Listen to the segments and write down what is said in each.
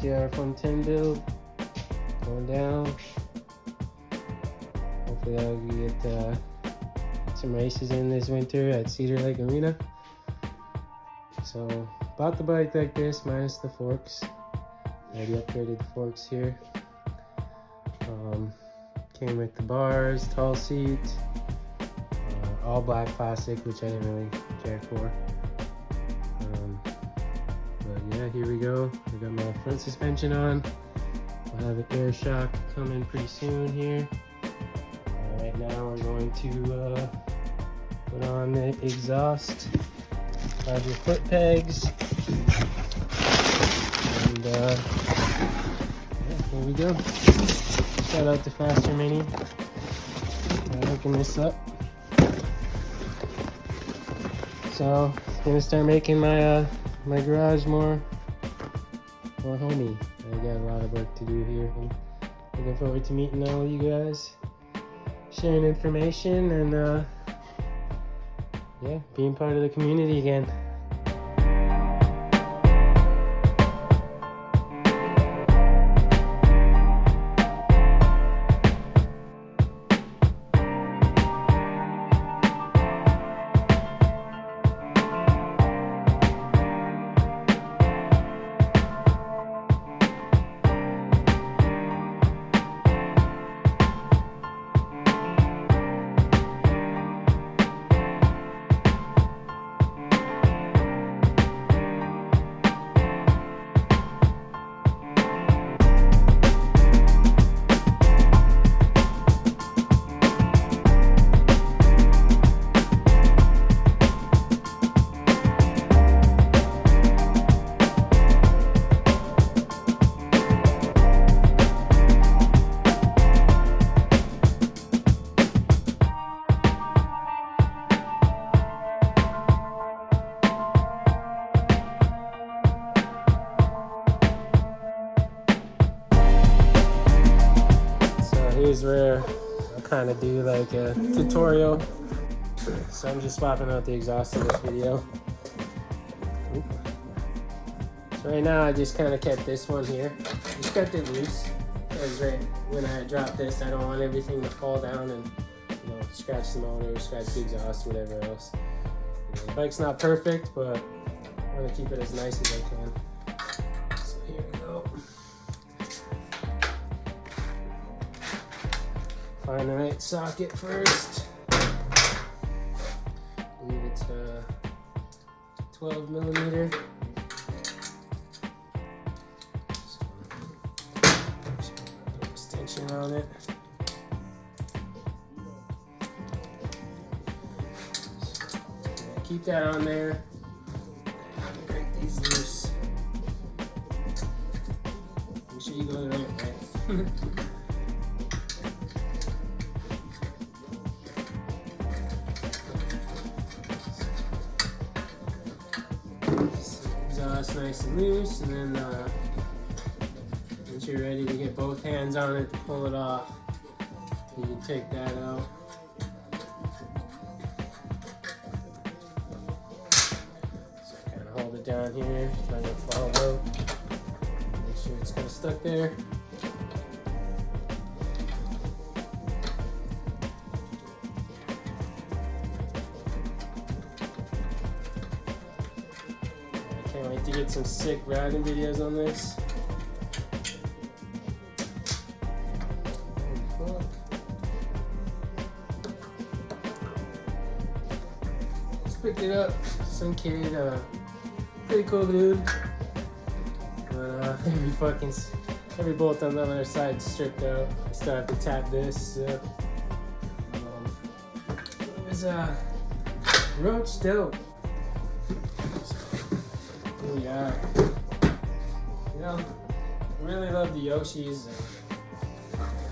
CRF 110 build going down. Hopefully I'll get some races in this winter at Cedar Lake Arena. So bought the bike like this minus the forks. Already upgraded the forks here. Came with the bars, tall seat, all black plastic, which I didn't really care for. But yeah, here we go. I got my front suspension on. I'll have an air shock coming pretty soon here. Right now we're going to put on the exhaust, have your foot pegs, and yeah, here we go. Shout out to Faster Mini for hooking this up. So gonna start making my my garage more homey. I got a lot of work to do here. I'm looking forward to meeting all you guys, sharing information, and yeah, being part of the community again. Here's where I'll kind of do like a tutorial. So I'm just swapping out the exhaust in this video. So right now I just kind of kept this one here. Just kept it loose, because right when I drop this, I don't want everything to fall down and, you know, scratch the motor, scratch the exhaust, whatever else. You know, the bike's not perfect, but I want to keep it as nice as I can. So here we go. Find the right socket first. I believe it's a 12 millimeter. So, put extension on it. So, keep that on there. Break these loose. Make sure you go the right way. Nice and loose, and then once you're ready to get both hands on it to pull it off, you can take that out. So kind of hold it down here, it's not going to fall out. Make sure it's kind of stuck there. To get some sick riding videos on this. Just picked it up. Some kid, pretty cool dude. But every bolt on the other side stripped out. I still have to tap this. It was roached out. Yeah, you know, I really love the Yoshis.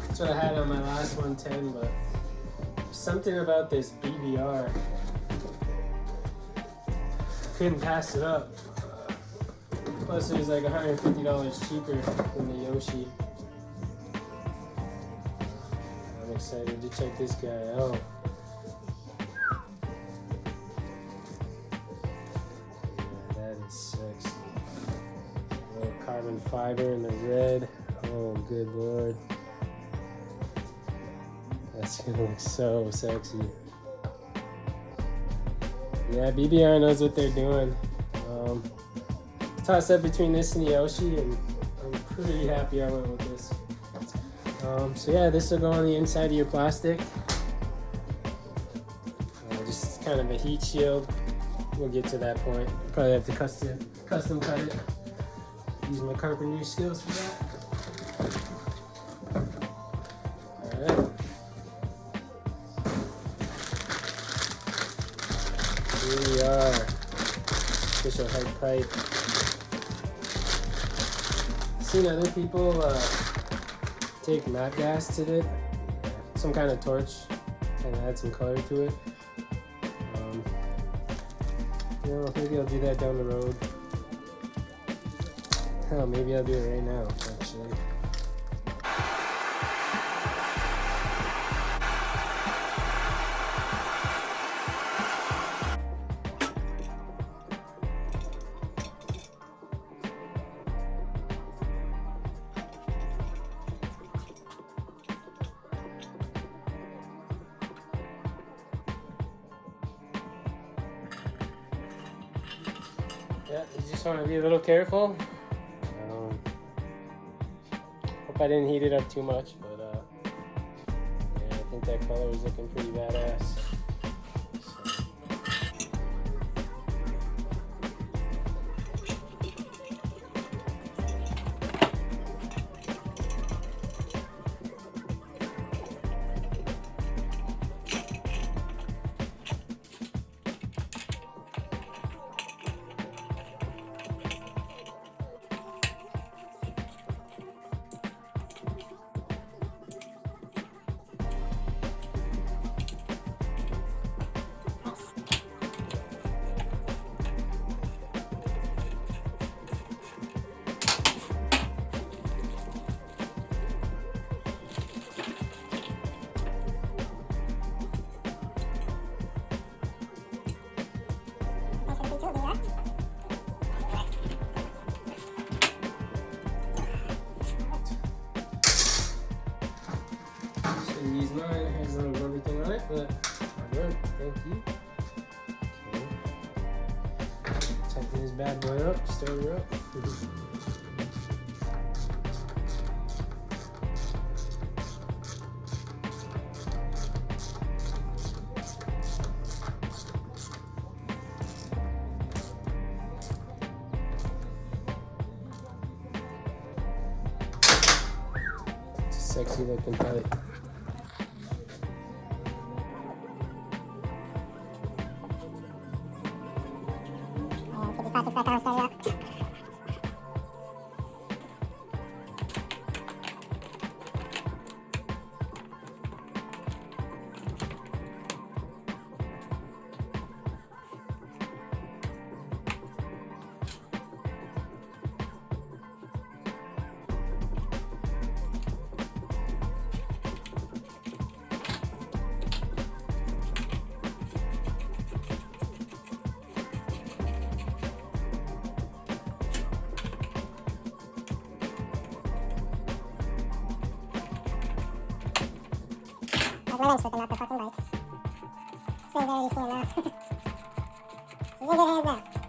That's what I had on my last 110, but there's something about this BBR. Couldn't pass it up. Plus, it was like $150 cheaper than the Yoshi. I'm excited to check this guy out. carbon fiber in the red. Oh, good lord. That's gonna look so sexy. Yeah, BBR knows what they're doing. Toss up between this and the Yoshi, and I'm pretty happy I went with this. So yeah, this will go on the inside of your plastic. Just kind of a heat shield. We'll get to that point. Probably have to custom cut it. Use my carpentry skills for that. Alright. Here we are. Official head pipe. I've seen other people take matte gas to it, some kind of torch, and add some color to it. You know, maybe I'll do that down the road. Hell, maybe I'll do it right now, actually. Yeah, you just want to be a little careful. Hope I didn't heat it up too much, but yeah, I think that color is looking pretty badass. Use mine, it has a little rubber thing on it, but I'm good, thank you. Okay. Tighten this bad boy up, start her up. It's a sexy looking pipe. Back on, start it up. My name's slipping out the fucking bike. Things already seeing now. He's in good hands now.